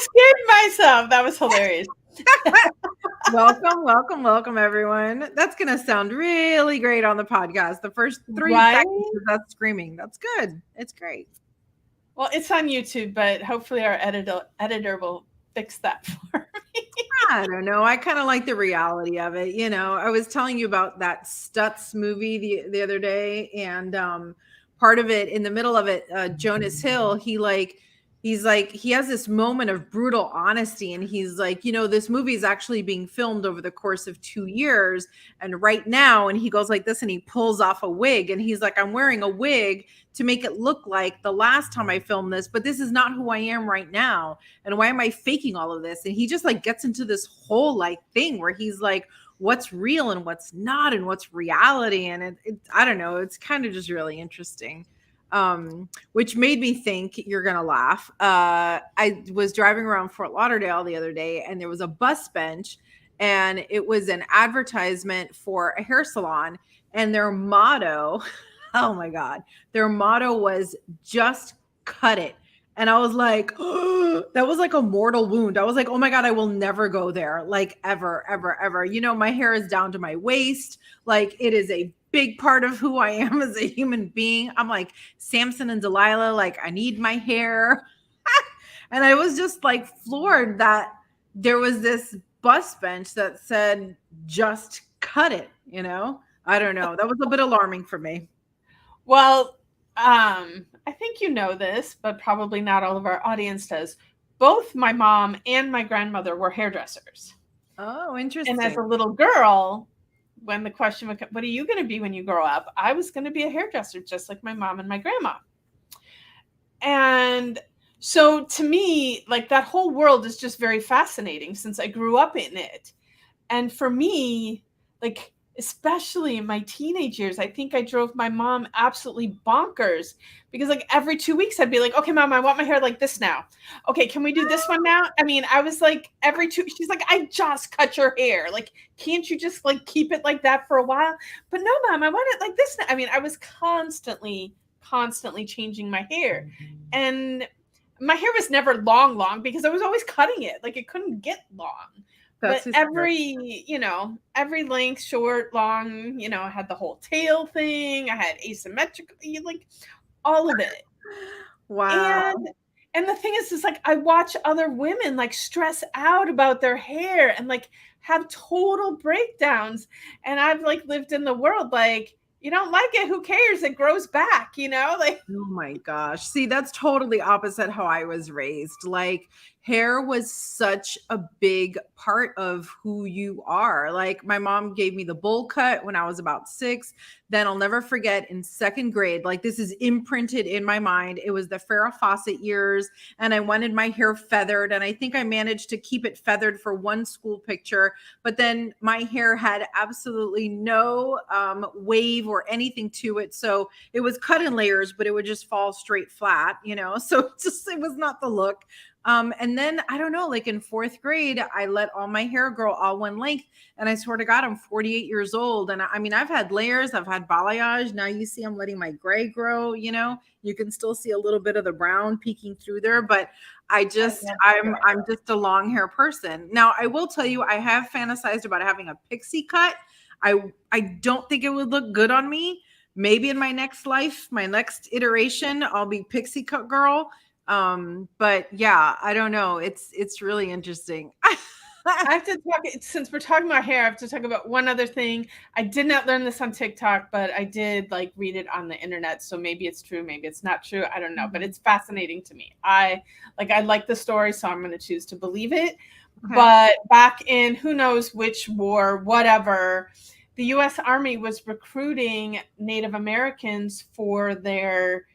scared myself. That was hilarious. Welcome, everyone. That's going to sound really great on the podcast. The first 3 seconds Right? is us screaming. That's good. It's great. Well, it's on YouTube, but hopefully our editor will fix that for me. I don't know. I kind of like the reality of it. I was telling you about that Stutz movie the other day, and part of it, in the middle of it, Jonas Hill, he's like, he has this moment of brutal honesty, and he's like, this movie is actually being filmed over the course of 2 years, and right now, and he goes like this, and he pulls off a wig, and he's like, I'm wearing a wig to make it look like the last time I filmed this, but this is not who I am right now. And why am I faking all of this? And he just like gets into this whole like thing where he's like, what's real and what's not, and what's reality. And I don't know, it's kind of just really interesting. Which made me think you're gonna laugh. I was driving around Fort Lauderdale the other day, and there was a bus bench, and it was an advertisement for a hair salon, and their motto, oh my God, their motto was just cut it. And I was like, oh, that was like a mortal wound. I was like, oh my God, I will never go there. Like ever, ever, ever. My hair is down to my waist. Like it is a big part of who I am as a human being. I'm like Samson and Delilah. Like I need my hair. And I was just like floored that there was this bus bench that said, just cut it. I don't know. That was a bit alarming for me. Well, I think you know this, but probably not all of our audience does. Both my mom and my grandmother were hairdressers. Oh, interesting. And as a little girl, when the question was, what are you going to be when you grow up? I was going to be a hairdresser, just like my mom and my grandma. And so to me, like that whole world is just very fascinating since I grew up in it. And for me, like, especially in my teenage years, I think I drove my mom absolutely bonkers because like every 2 weeks I'd be like, okay, mom, I want my hair like this now. Okay, can we do this one now? I mean, I was like she's like, I just cut your hair. Like, can't you just like keep it like that for a while? But no, mom, I want it like this now. I mean, I was constantly changing my hair. And my hair was never long because I was always cutting it. Like it couldn't get long. But every length, short, long, I had the whole tail thing. I had asymmetrical, like all of it. Wow. And the thing is like, I watch other women like stress out about their hair and like have total breakdowns. And I've like lived in the world, like, you don't like it, who cares? It grows back, like. Oh my gosh. See, that's totally opposite how I was raised. Like hair was such a big part of who you are. Like my mom gave me the bowl cut when I was about 6. Then I'll never forget in 2nd grade, like this is imprinted in my mind. It was the Farrah Fawcett years and I wanted my hair feathered. And I think I managed to keep it feathered for one school picture. But then my hair had absolutely no wave or anything to it. So it was cut in layers, but it would just fall straight flat, so it was not the look. And then I don't know, like in 4th grade, I let all my hair grow all one length. And I swear to God, I'm 48 years old. And I mean, I've had layers, I've had balayage. Now you see I'm letting my gray grow, you can still see a little bit of the brown peeking through there, but I'm just a long hair person. Now I will tell you, I have fantasized about having a pixie cut. I don't think it would look good on me. Maybe in my next life, my next iteration, I'll be pixie cut girl. But yeah, I don't know. It's really interesting. I have to talk, since we're talking about hair, I have to talk about one other thing. I did not learn this on TikTok, but I did like read it on the internet. So maybe it's true, maybe it's not true. I don't know, but it's fascinating to me. I like the story, so I'm going to choose to believe it. Okay. But back in who knows which war, whatever, the U.S. Army was recruiting Native Americans for their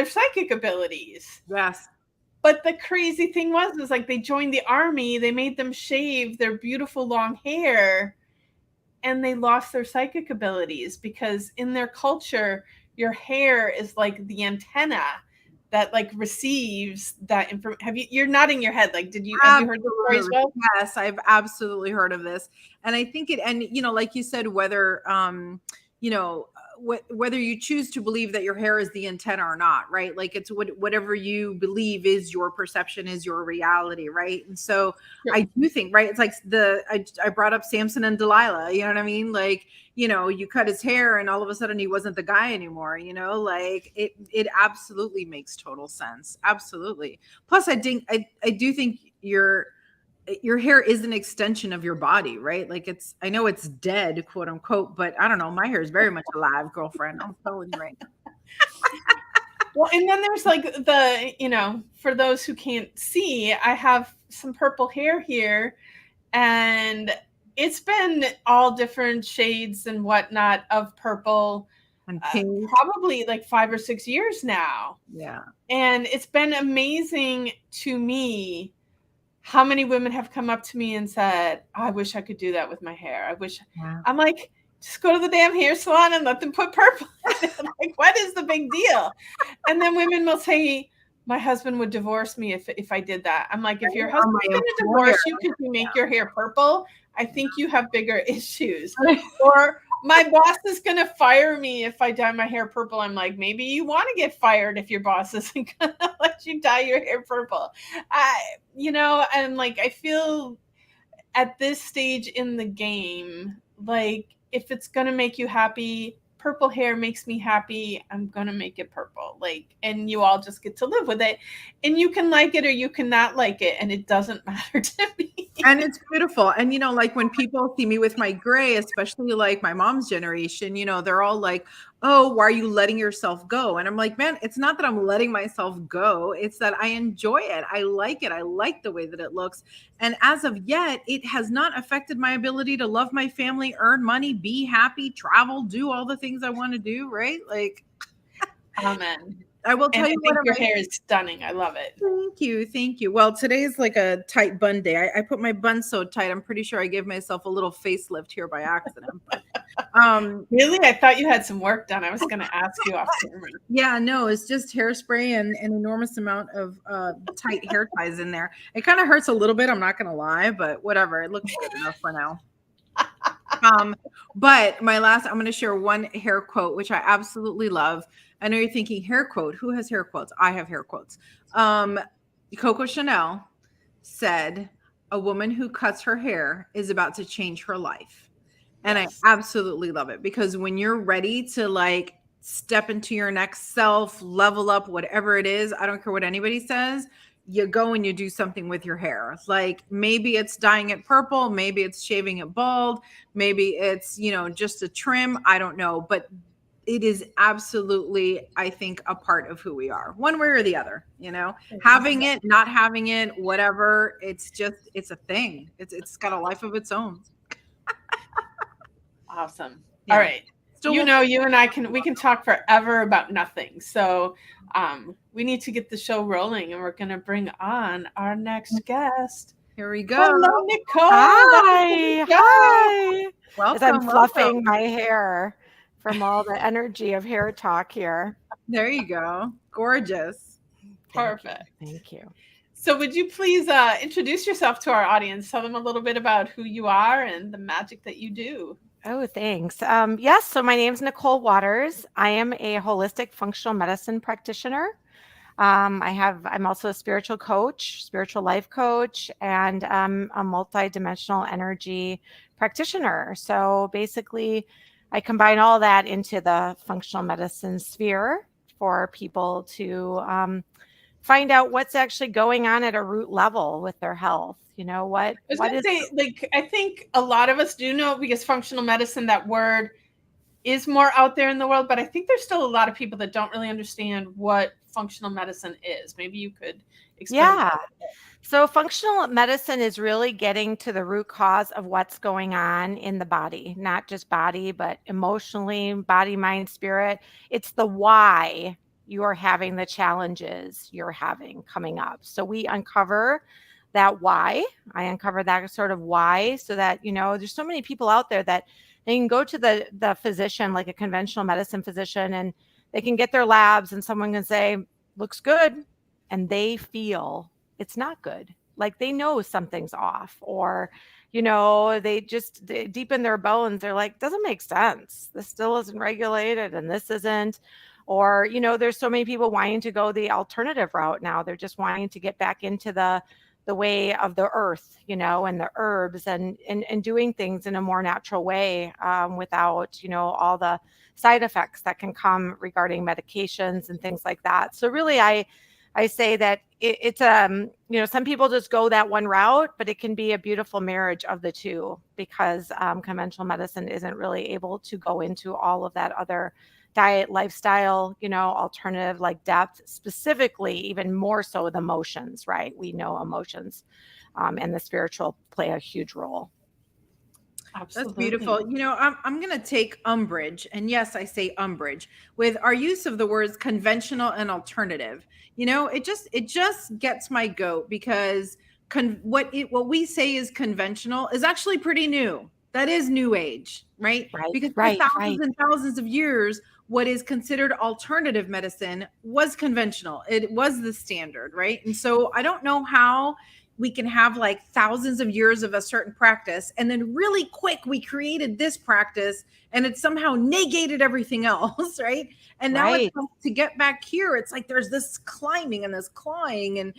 psychic abilities. Yes. But the crazy thing was like they joined the army, they made them shave their beautiful long hair, and they lost their psychic abilities because in their culture, your hair is like the antenna that like receives that information. You're nodding your head. Like, have you heard the story as well? Yes, I've absolutely heard of this. And I think like you said, whether, whether you choose to believe that your hair is the antenna or not, right? Like it's whatever you believe is your perception, is your reality, right? And so Sure. I do think, right, it's like I brought up Samson and Delilah, you know what I mean? Like, you cut his hair and all of a sudden he wasn't the guy anymore, like it absolutely makes total sense. Absolutely. Plus I do think your hair is an extension of your body, right? Like I know it's dead, quote unquote, but I don't know. My hair is very much alive, girlfriend. I'm telling you right now. Well, and then there's like for those who can't see, I have some purple hair here, and it's been all different shades and whatnot of purple, And pink. probably like 5 or 6 years now. Yeah. And it's been amazing to me how many women have come up to me and said, I wish I could do that with my hair. I wish. Yeah. I'm like, just go to the damn hair salon and let them put purple in it. Like, what is the big deal? And then women will say, my husband would divorce me if I did that. I'm like, if your husband's going to divorce you because you make your hair purple, I think you have bigger issues. Or my boss is going to fire me if I dye my hair purple. I'm like, maybe you want to get fired if your boss isn't going to let you dye your hair purple. And like, I feel at this stage in the game, like, if it's going to make you happy, purple hair makes me happy, I'm going to make it purple. Like, and you all just get to live with it, and you can like it or you cannot like it. And it doesn't matter to me. And it's beautiful. And, like when people see me with my gray, especially like my mom's generation, they're all like, oh, why are you letting yourself go? And I'm like, man, it's not that I'm letting myself go. It's that I enjoy it. I like it. I like the way that it looks. And as of yet, it has not affected my ability to love my family, earn money, be happy, travel, do all the things I want to do. Right. Like, amen. I will tell you what your hair is stunning. I love it. Thank you. Thank you. Well, today's like a tight bun day. I put my bun so tight. I'm pretty sure I gave myself a little facelift here by accident. But, really? I thought you had some work done. I was going to ask you off camera. Yeah, no, it's just hairspray and an enormous amount of tight hair ties in there. It kind of hurts a little bit. I'm not going to lie, but whatever. It looks good enough for now. But I'm going to share one hair quote, which I absolutely love. I know you're thinking hair quote. Who has hair quotes? I have hair quotes. Coco Chanel said, a woman who cuts her hair is about to change her life. And yes. I absolutely love it, because when you're ready to like step into your next self, level up, whatever it is, I don't care what anybody says, you go and you do something with your hair. Like maybe it's dyeing it purple, maybe it's shaving it bald, maybe it's, just a trim. I don't know, but it is absolutely, I think, a part of who we are, one way or the other, having it, not having it, whatever. It's a thing. It's got a life of its own. Awesome. Yeah. All right. You and I can talk forever about nothing. So we need to get the show rolling, and we're going to bring on our next guest. Here we go. Hello, Nicole. Hi. Welcome. As I'm fluffing my hair from all the energy of hair talk here. There you go. Gorgeous. Perfect. Thank you. So would you please introduce yourself to our audience? Tell them a little bit about who you are and the magic that you do. Oh, thanks. Yes. So my name is Nicole Waters. I am a holistic functional medicine practitioner. I'm also a spiritual coach, spiritual life coach, and a multidimensional energy practitioner. So basically, I combine all that into the functional medicine sphere for people to find out what's actually going on at a root level with their health. I think a lot of us do know, because functional medicine, that word is more out there in the world, but I think there's still a lot of people that don't really understand what functional medicine is. Maybe you could explain. Yeah. So functional medicine is really getting to the root cause of what's going on in the body, not just body, but emotionally, body, mind, spirit. It's the why you are having the challenges you're having coming up. So we uncover that why. I uncover that sort of why, so that, there's so many people out there that they can go to the physician, like a conventional medicine physician, and they can get their labs and someone can say, looks good. And they feel it's not good. Like they know something's off, or, They just deep in their bones, they're like, doesn't make sense. This still isn't regulated and this isn't. Or, there's so many people wanting to go the alternative route now. They're just wanting to get back into the way of the earth, and the herbs and doing things in a more natural way, without, all the side effects that can come regarding medications and things like that. So really, I say that it's some people just go that one route, but it can be a beautiful marriage of the two, because conventional medicine isn't really able to go into all of that other diet, lifestyle, alternative, like depth, specifically, even more so the emotions, right? We know emotions, and the spiritual play a huge role. That's beautiful. Absolutely. I'm going to take umbrage, and yes, I say umbrage, with our use of the words conventional and alternative. It just gets my goat, because what we say is conventional is actually pretty new. That is new age, right? Right, Because for right, thousands right, and thousands of years, what is considered alternative medicine was conventional. It was the standard, right? And so I don't know how we can have like thousands of years of a certain practice, and then really quick we created this practice and it somehow negated everything else, right? And now it's right. like, to get back here, it's like there's this climbing and this clawing, and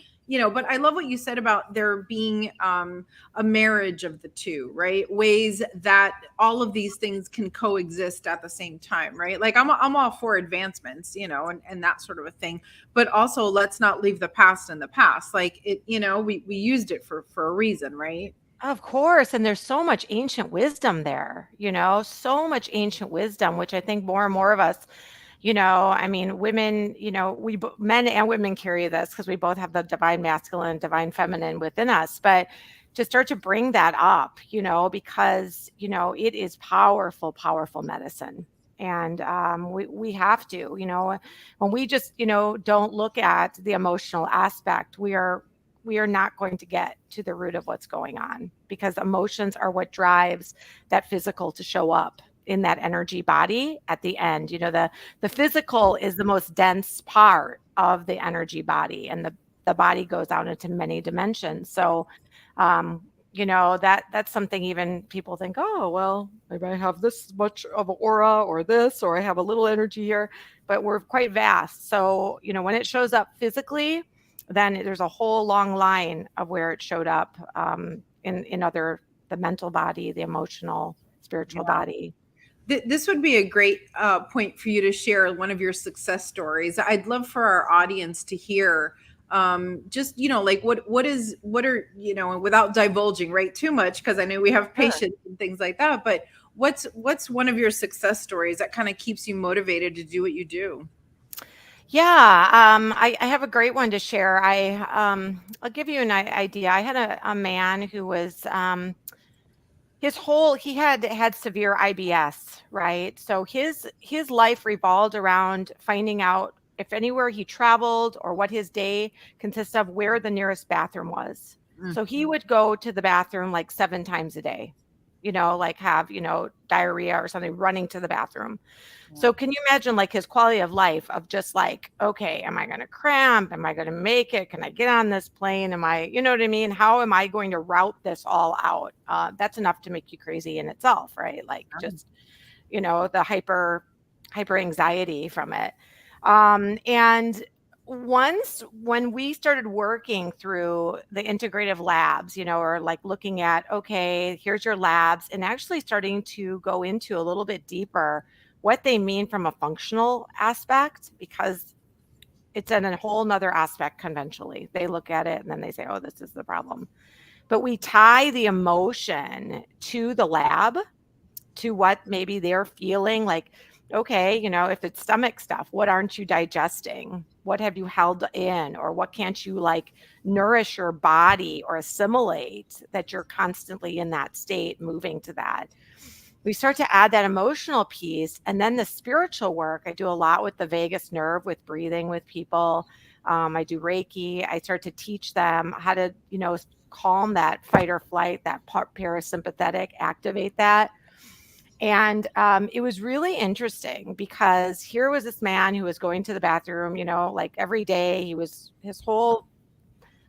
but I love what you said about there being a marriage of the two, right? Ways that all of these things can coexist at the same time, right? Like I'm all for advancements, and that sort of a thing, but also let's not leave the past in the past. Like we used it for a reason, right? Of course, and there's so much ancient wisdom there, so much ancient wisdom, which I think more and more of us, I mean, women, men and women carry this, because we both have the divine masculine, divine feminine within us. But to start to bring that up, because, it is powerful, powerful medicine. And we have to, when we just, don't look at the emotional aspect, we are not going to get to the root of what's going on, because emotions are what drives that physical to show up in that energy body at the end. The physical is the most dense part of the energy body, and the body goes out into many dimensions. So that's something even people think, oh, well, maybe I have this much of an aura or this, or I have a little energy here, but we're quite vast. So, when it shows up physically, then there's a whole long line of where it showed up, in other, the mental body, the emotional, spiritual body. This would be a great point for you to share one of your success stories. I'd love for our audience to hear, just like what are without divulging right too much, because I know we have Sure. patients and things like that, but what's one of your success stories that kind of keeps you motivated to do what you do? Yeah, I have a great one to share. I'll give you an idea. I had a man who was, he had severe IBS, right? So his life revolved around finding out if anywhere he traveled, or what his day consists of, where the nearest bathroom was. Mm. So he would go to the bathroom like 7 times a day, like have, diarrhea or something, running to the bathroom. So can you imagine like his quality of life of just like, okay, am I going to cramp? Am I going to make it? Can I get on this plane? You know what I mean? How am I going to route this all out? That's enough to make you crazy in itself, right? Like just, the hyper anxiety from it. And once when we started working through the integrative labs, or like looking at, okay, here's your labs, and actually starting to go into a little bit deeper what they mean from a functional aspect, because it's in a whole nother aspect conventionally. They look at it and then they say, oh, this is the problem. But we tie the emotion to the lab, to what maybe they're feeling like, okay, if it's stomach stuff, what aren't you digesting? What have you held in? Or what can't you like nourish your body or assimilate, that you're constantly in that state, moving to that? We start to add that emotional piece, and then the spiritual work. I do a lot with the vagus nerve, with breathing with people. I do Reiki. I start to teach them how to, calm that fight or flight, that parasympathetic, activate that. And it was really interesting, because here was this man who was going to the bathroom, like every day. His whole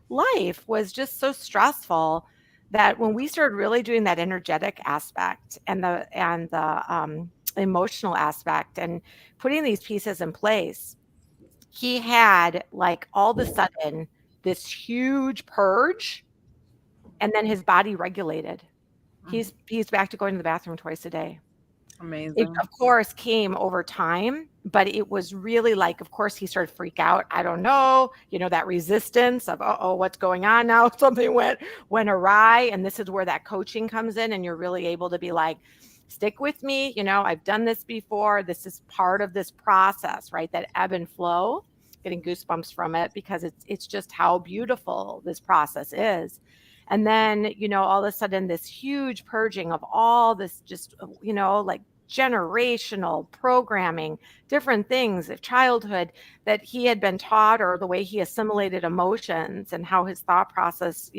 life was just so stressful that when we started really doing that energetic aspect and the emotional aspect and putting these pieces in place, he had like all of a sudden this huge purge, and then his body regulated. He's back to going to the bathroom twice a day. It, Amazing. of course, came over time, but it was really like, of course, he started to freak out. I don't know, that resistance of, oh, what's going on now? Something went awry. And this is where that coaching comes in, and you're really able to be like, stick with me. I've done this before. This is part of this process, right? That ebb and flow, getting goosebumps from it because it's just how beautiful this process is. And then, all of a sudden, this huge purging of all this just, like generational programming, different things of childhood that he had been taught, or the way he assimilated emotions and how his thought process,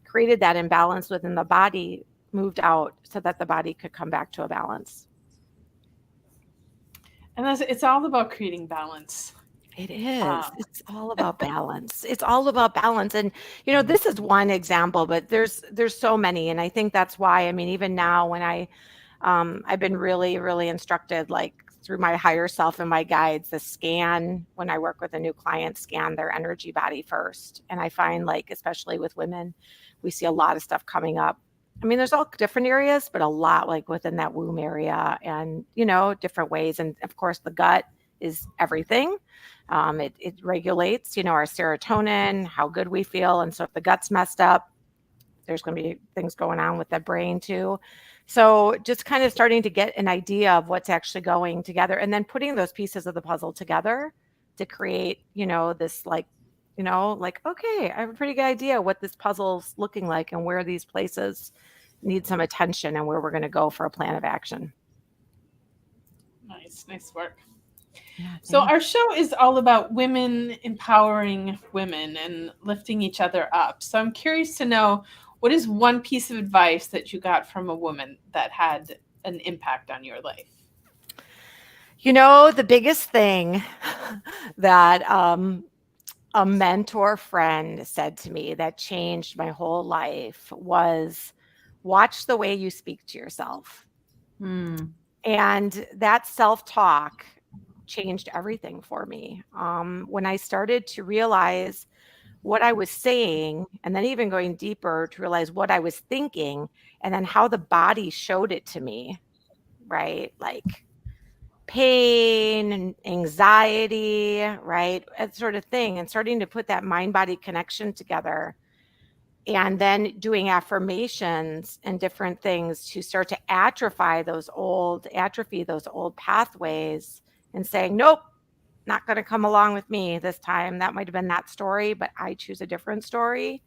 created that imbalance within the body, moved out so that the body could come back to a balance. And it's all about creating balance. It is. It's all about balance. It's all about balance. And, this is one example, but there's so many. And I think that's why, even now when I've been really, really instructed, like through my higher self and my guides, the scan, when I work with a new client, scan their energy body first. And I find, like, especially with women, we see a lot of stuff coming up. There's all different areas, but a lot like within that womb area and, different ways. And of course, the gut is everything. It regulates, our serotonin, how good we feel. And so if the gut's messed up, there's going to be things going on with the brain too. So just kind of starting to get an idea of what's actually going together, and then putting those pieces of the puzzle together to create, this like, okay, I have a pretty good idea what this puzzle's looking like and where these places need some attention and where we're going to go for a plan of action. Nice work. Yeah, so our show is all about women empowering women and lifting each other up. So I'm curious to know, what is one piece of advice that you got from a woman that had an impact on your life? The biggest thing that a mentor friend said to me that changed my whole life was, watch the way you speak to yourself. And that self-talk changed everything for me. When I started to realize what I was saying, and then even going deeper to realize what I was thinking, and then how the body showed it to me, right? Like pain and anxiety, right? That sort of thing. And starting to put that mind-body connection together, and then doing affirmations and different things to start to atrophy those old pathways, and saying, nope, not going to come along with me this time. That might have been that story, but I choose a different story.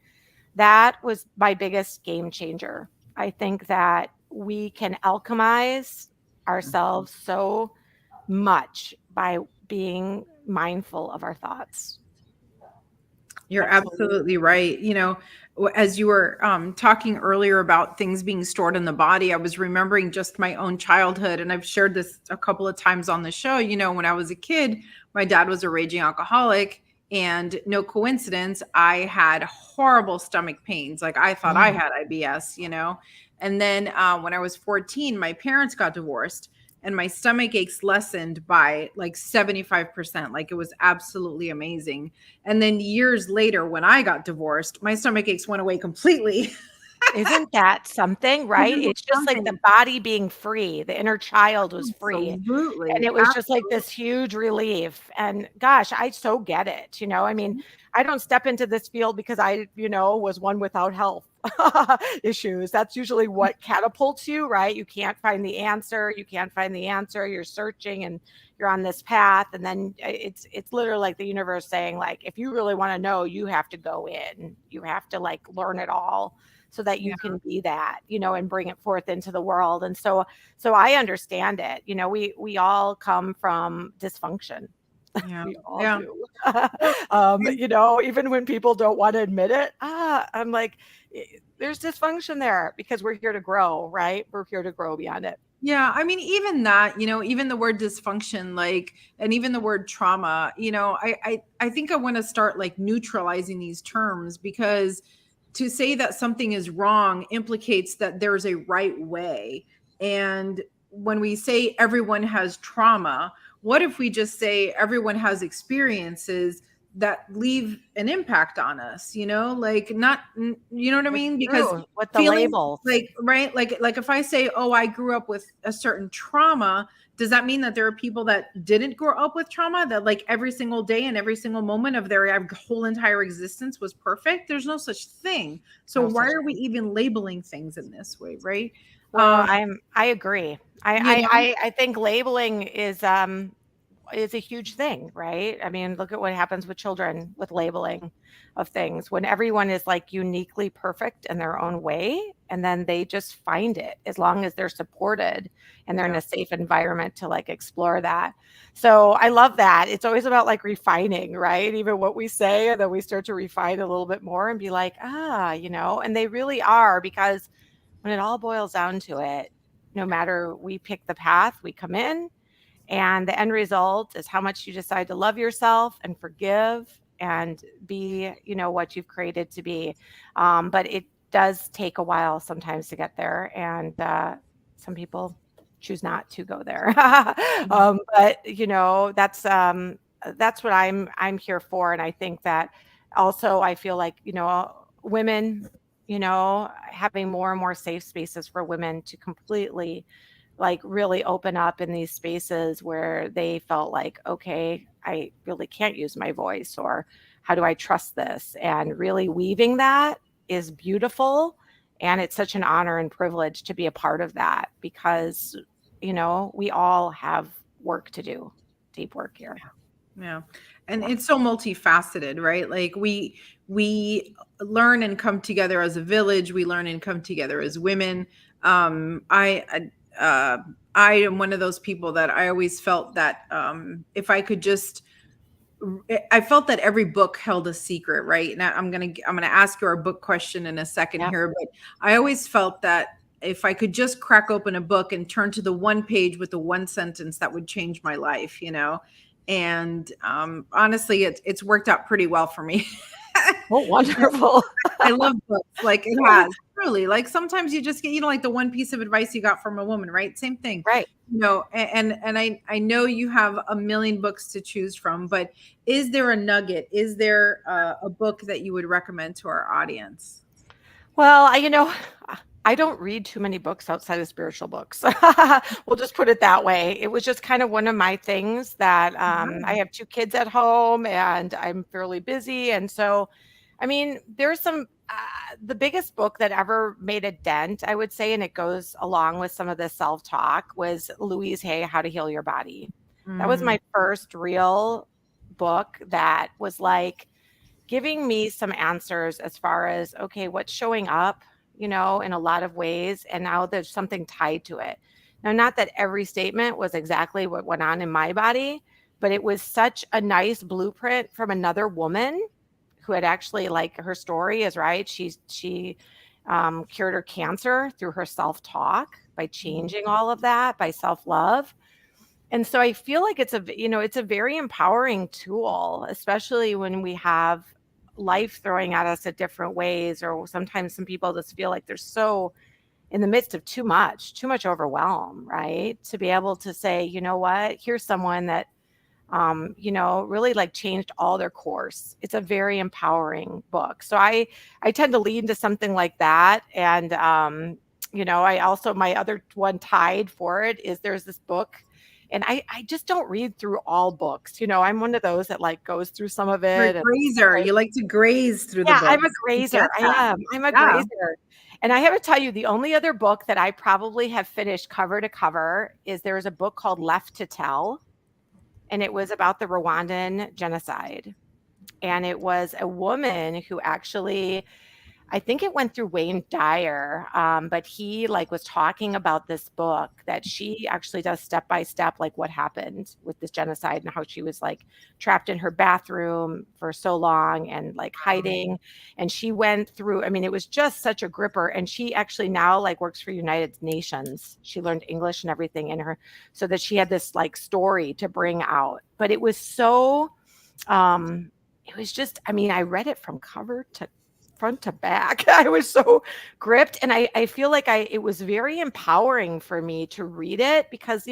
That was my biggest game changer. I think that we can alchemize ourselves so much by being mindful of our thoughts. You're absolutely right. As you were talking earlier about things being stored in the body, I was remembering just my own childhood. And I've shared this a couple of times on the show. When I was a kid, my dad was a raging alcoholic, and no coincidence, I had horrible stomach pains. Like I thought I had IBS, And then when I was 14, my parents got divorced, and my stomach aches lessened by like 75%. Like it was absolutely amazing. And then years later, when I got divorced, my stomach aches went away completely. Isn't that something, right? It's just like the body being free. The inner child was free. Absolutely. And it was just like this huge relief. And gosh, I so get it. I don't step into this field because I, was one without health issues. That's usually what catapults you, right? You can't find the answer. You're searching and you're on this path. And then it's literally like the universe saying, like, if you really want to know, you have to go in. You have to like learn it all, so that you can be that, and bring it forth into the world. And so I understand it. We all come from dysfunction. Yeah. We all do. Even when people don't want to admit it, I'm like, there's dysfunction there because we're here to grow, right? We're here to grow beyond it. Yeah. Even that, even the word dysfunction, like, and even the word trauma, I think I want to start like neutralizing these terms, because to say that something is wrong implicates that there's a right way. And when we say everyone has trauma, what if we just say everyone has experiences that leave an impact on us, like not, you know what I mean? Because True, with the feeling labels. like, right, like if I say, oh, I grew up with a certain trauma, does that mean that there are people that didn't grow up with trauma, that like every single day and every single moment of their whole entire existence was perfect? There's no such thing. So No why such are we even labeling things in this way, right? Well, I agree. You know, I think labeling is a huge thing, right? I mean, look at what happens with children with labeling of things when everyone is like uniquely perfect in their own way, and then they just find it as long as they're supported and they're in Yeah. a safe environment to like explore that. So I love that. It's always about like refining, right? Even what we say, and then we start to refine a little bit more and be like, and they really are, because when it all boils down to it, no matter we pick the path, we come in, and the end result is how much you decide to love yourself and forgive and be, what you've created to be. But it does take a while sometimes to get there. And some people choose not to go there. But that's what I'm here for. And I think that also I feel like, women, having more and more safe spaces for women to completely like really open up in these spaces where they felt like, okay, I really can't use my voice, or how do I trust this? And really weaving that is beautiful. And it's such an honor and privilege to be a part of that, because, we all have work to do, deep work here. Yeah. And it's so multifaceted, right? Like we learn and come together as a village, we learn and come together as women. I am one of those people that I always felt that if I could just, I felt that every book held a secret, right? Now I'm gonna ask you our book question in a second Yep. here, but I always felt that if I could just crack open a book and turn to the one page with the one sentence, that would change my life, And honestly, it's worked out pretty well for me. Oh, wonderful. I love books. Like it has truly. Like sometimes you just get, like the one piece of advice you got from a woman, right? Same thing. Right. And I know you have a million books to choose from, but is there a nugget? Is there a book that you would recommend to our audience? Well, I don't read too many books outside of spiritual books. We'll just put it that way. It was just kind of one of my things that I have two kids at home and I'm fairly busy. And so, I mean, there's the biggest book that ever made a dent, I would say, and it goes along with some of the self-talk, was Louise Hay, How to Heal Your Body. That was my first real book that was like giving me some answers as far as, okay, what's showing up, in a lot of ways. And now there's something tied to it. Now, not that every statement was exactly what went on in my body, but it was such a nice blueprint from another woman who had actually, like, her story is right. She cured her cancer through her self-talk by changing all of that, by self-love. And so I feel like it's a very empowering tool, especially when we have life throwing at us at different ways, or sometimes some people just feel like they're so in the midst of too much overwhelm, right? To be able to say, you know what, here's someone that, really like changed all their course. It's a very empowering book. So I tend to lean to something like that. And, I also, my other one tied for it is there's this book, and I just don't read through all books. I'm one of those that like goes through some of You're a it. grazer. You like to graze through the Yeah, books. I'm a I grazer. get I that. am. I'm a Yeah. grazer. And I have to tell you, the only other book that I probably have finished cover to cover is there's a book called Left to Tell, and it was about the Rwandan genocide. And it was a woman who actually, I think it went through Wayne Dyer, but he like was talking about this book that she actually does step by step, like what happened with this genocide and how she was like trapped in her bathroom for so long and like hiding. And she went through, I mean, it was just such a gripper. And she actually now like works for United Nations. She learned English and everything in her, so that she had this like story to bring out. But it was so, it was just, I mean, I read it from front to back. I was so gripped. And I feel like it was very empowering for me to read it because,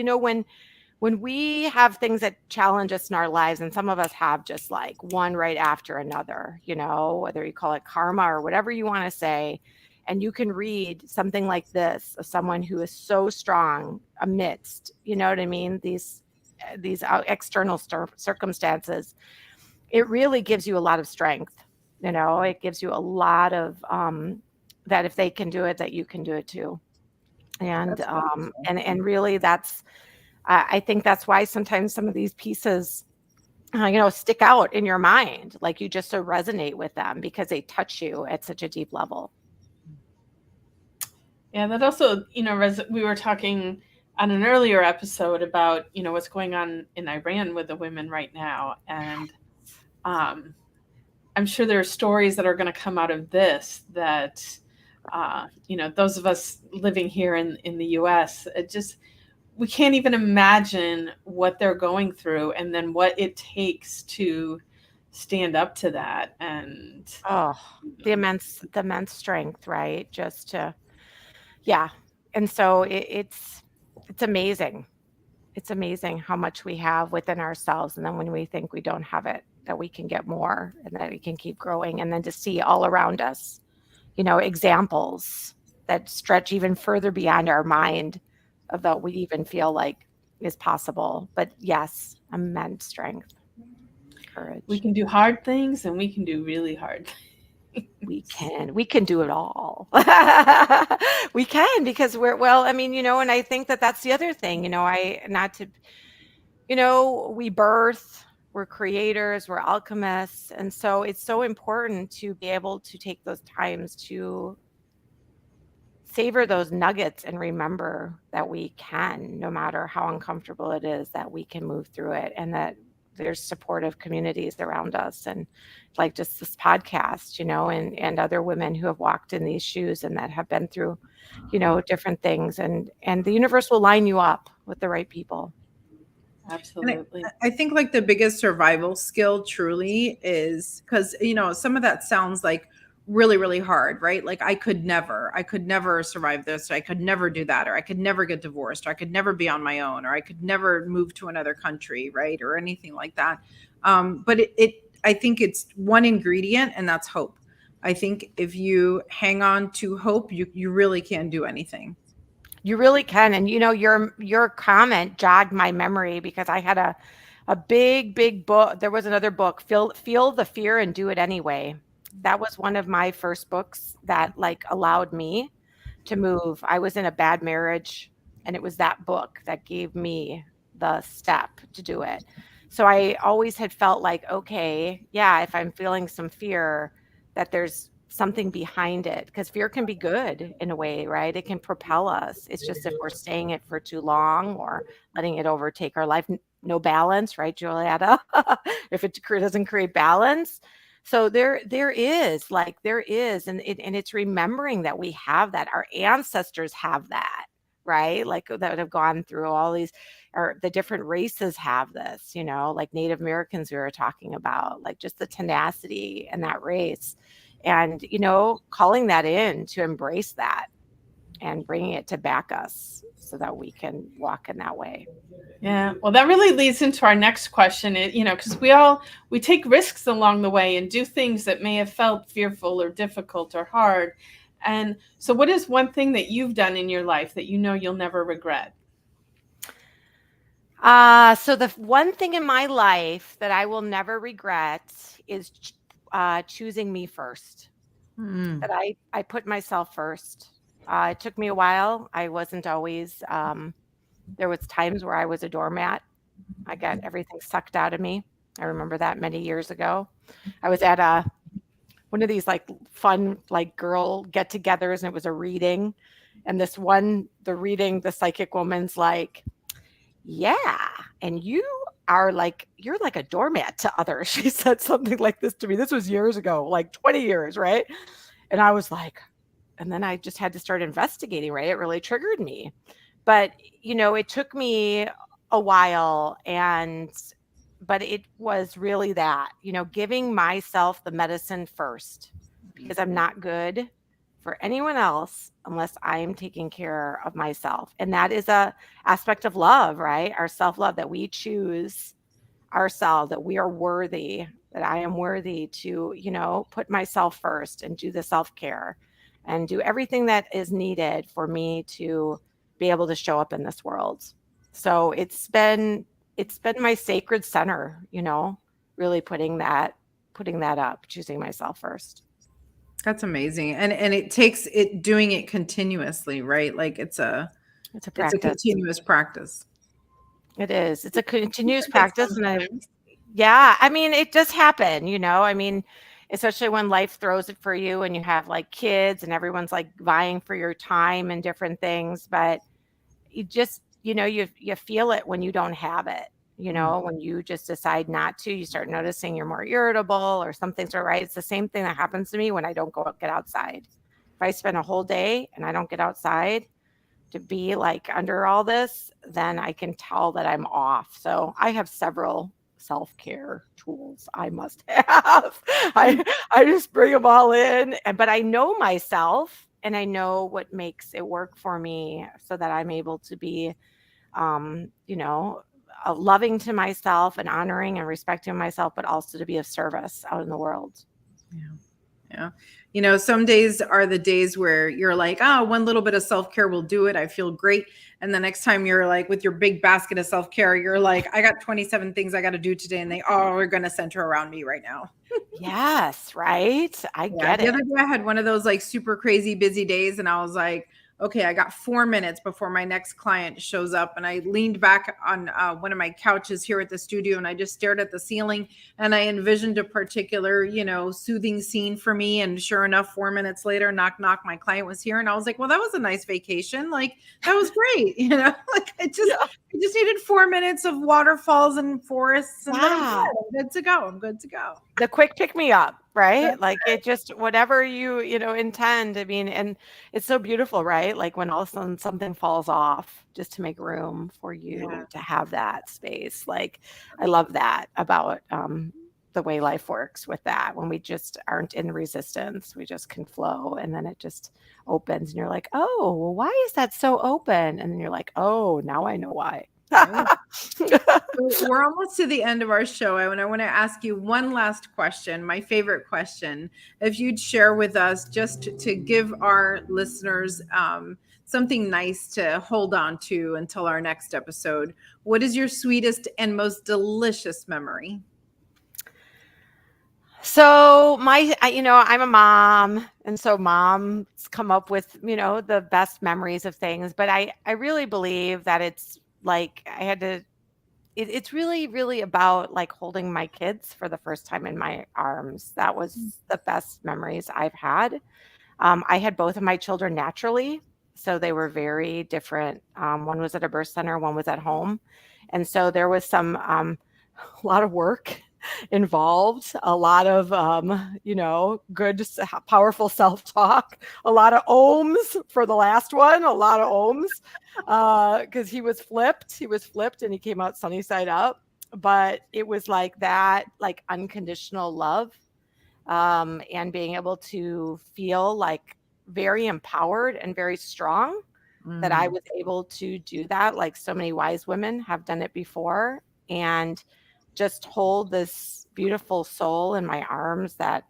when we have things that challenge us in our lives, and some of us have just like one right after another, whether you call it karma or whatever you want to say, and you can read something like this of someone who is so strong amidst, you know what I mean, these external circumstances, it really gives you a lot of strength. It gives you a lot of that if they can do it, that you can do it too. And That's wonderful. and really I think that's why sometimes some of these pieces, stick out in your mind, like you just so resonate with them because they touch you at such a deep level. Yeah, that also, we were talking on an earlier episode about, what's going on in Iran with the women right now. And I'm sure there are stories that are going to come out of this that, those of us living here in the US, we can't even imagine what they're going through and then what it takes to stand up to that. And the immense strength, right? Yeah. And so it's amazing. It's amazing how much we have within ourselves. And then when we think we don't have it, that we can get more and that we can keep growing. And then to see all around us, examples that stretch even further beyond our mind of what we even feel like is possible. But yes, immense strength, courage. we can do hard things and we can do really hard things. We can do it all. We can, because and I think that that's the other thing, we birth, we're creators, we're alchemists. And so it's so important to be able to take those times to savor those nuggets and remember that we can, no matter how uncomfortable it is, that we can move through it, and that there's supportive communities around us, and like just this podcast, and other women who have walked in these shoes and that have been through, different things, and the universe will line you up with the right people. Absolutely. I think like the biggest survival skill truly is because, some of that sounds like really, really hard, right? Like I could never survive this. Or I could never do that, or I could never get divorced, or I could never be on my own, or I could never move to another country, right? Or anything like that. But I think it's one ingredient, and that's hope. I think if you hang on to hope, you really can do anything. You really can. And your comment jogged my memory, because I had a big book. There was another book, Feel the Fear and Do It Anyway. That was one of my first books that like allowed me to move. I was in a bad marriage, and it was that book that gave me the step to do it. So I always had felt like, okay, yeah, if I'm feeling some fear, that there's something behind it, because fear can be good in a way, right? It can propel us. It's just if we're staying it for too long or letting it overtake our life, no balance, right, Julietta? If it doesn't create balance. So there is, and it's remembering that we have that. Our ancestors have that, right? Like that have gone through all these, or the different races have this, like Native Americans we were talking about, like just the tenacity and that race. And, calling that in to embrace that and bringing it to back us so that we can walk in that way. Yeah. Well, that really leads into our next question, because we take risks along the way and do things that may have felt fearful or difficult or hard. And so what is one thing that you've done in your life that you'll never regret? So the one thing in my life that I will never regret is choosing me first. That I put myself first. It took me a while. I wasn't always, there was times where I was a doormat. I got everything sucked out of me. I remember that many years ago. I was at one of these like fun, like girl get-togethers, and it was a reading. And the psychic woman's like, yeah, and you're like a doormat to others. She said something like this to me. This was years ago, like 20 years, right? And I was like, and then I just had to start investigating, right? It really triggered me. But, it took me a while, but it was really that, giving myself the medicine first, because I'm not good for anyone else unless I am taking care of myself. And that is a aspect of love, right? Our self-love, that we choose ourselves, that we are worthy, that I am worthy to, put myself first and do the self-care and do everything that is needed for me to be able to show up in this world. So it's been my sacred center, really putting that up, choosing myself first. That's amazing. And it takes it doing it continuously, right? Like It's a it's a practice. continuous practice. It is. It's a continuous Like practice, and sometimes. yeah, I mean, it does happen, I mean, especially when life throws it for you and you have like kids and everyone's like vying for your time and different things, but you just, you feel it when you don't have it. Mm. When you just decide not to, you start noticing you're more irritable or something's not right. It's the same thing that happens to me when I don't get outside. If I spend a whole day and I don't get outside to be like under all this, then I can tell that I'm off. So I have several self-care tools I must have. I just bring them all in, but I know myself and I know what makes it work for me so that I'm able to be, um, you know, loving to myself and honoring and respecting myself, but also to be of service out in the world. Yeah. Yeah. Some days are the days where you're like, oh, one little bit of self-care will do it. I feel great. And the next time you're like with your big basket of self-care, you're like, I got 27 things I got to do today. And they all are going to center around me right now. Yes, right. I Yeah. get The it. other day I had one of those like super crazy busy days and I was like, okay, I got 4 minutes before my next client shows up. And I leaned back on one of my couches here at the studio and I just stared at the ceiling and I envisioned a particular, soothing scene for me. And sure enough, 4 minutes later, knock, knock, my client was here. And I was like, well, that was a nice vacation. Like that was great. Like Yeah. I just needed 4 minutes of waterfalls and forests and then I'm Yeah. good. I'm good to go. I'm good to go. The quick pick me up, right? That's Like it just whatever you intend. I mean, and it's so beautiful, right? Like when all of a sudden something falls off just to make room for Yeah. you to have that space. Like I love that about the way life works with that. When we just aren't in resistance, we just can flow and then it just opens and you're like, oh, well, why is that so open? And then you're like, oh, now I know why. Right. We're almost to the end of our show. I want to ask you one last question, my favorite question. If you'd share with us just to give our listeners something nice to hold on to until our next episode, what is your sweetest and most delicious memory? So I'm a mom, and so moms come up with, the best memories of things. But I really believe that it's like I had to. It's really, really about like holding my kids for the first time in my arms. That was the best memories I've had. I had both of my children naturally, so they were very different. One was at a birth center, one was at home, and so there was some a lot of work involved, a lot of good, powerful self-talk, a lot of ohms for the last one, a lot of ohms, because he was flipped and he came out sunny side up. But it was like that, like unconditional love, and being able to feel like very empowered and very strong, that I Mm. was able to do that, like so many wise women have done it before, and just hold this beautiful soul in my arms, that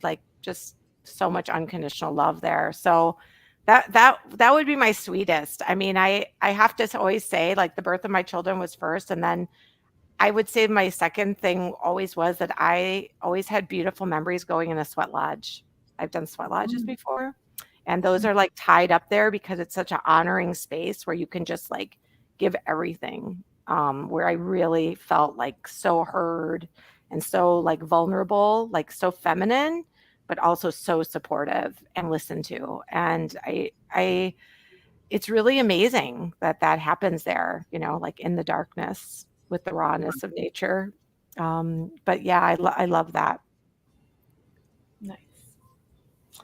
like just so much unconditional love there. So that would be my sweetest. I mean, I have to always say, like, the birth of my children was first, and then I would say my second thing always was that I always had beautiful memories going in a sweat lodge. I've done sweat lodges Mm. before, and those are like tied up there because it's such an honoring space where you can just like give everything. Where I really felt like so heard and so like vulnerable, like so feminine, but also so supportive and listened to. And it's really amazing that that happens there, like in the darkness with the rawness of nature. But yeah, I love that. Nice.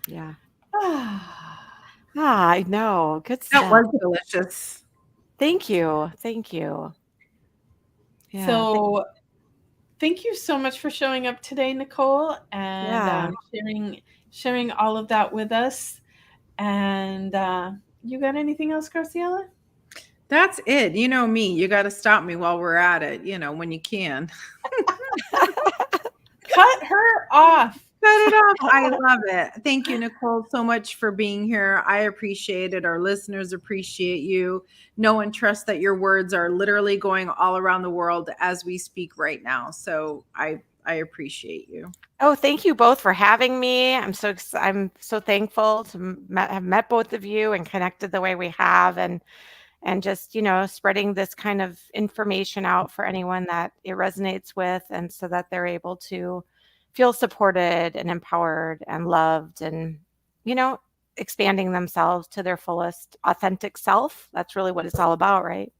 Yeah. Ah. I know. Good That stuff. was delicious. Thank you. Thank you. Yeah. So thank you so much for showing up today, Nicole, and Yeah. sharing all of that with us. And you got anything else, Graciela? That's it. You know me. You got to stop me while we're at it, when you can. Cut her off. Cut it off. I love it. Thank you, Nicole, so much for being here. I appreciate it. Our listeners appreciate you. Know and trust that your words are literally going all around the world as we speak right now. So I appreciate you. Oh, thank you both for having me. I'm so thankful to have met both of you and connected the way we have, and just spreading this kind of information out for anyone that it resonates with, and so that they're able to feel supported and empowered and loved, and expanding themselves to their fullest authentic self. That's really what it's all about, right?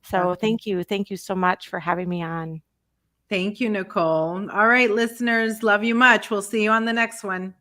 So thank you so much for having me on. Thank you, Nicole. All right, listeners, love you much. We'll see you on the next one.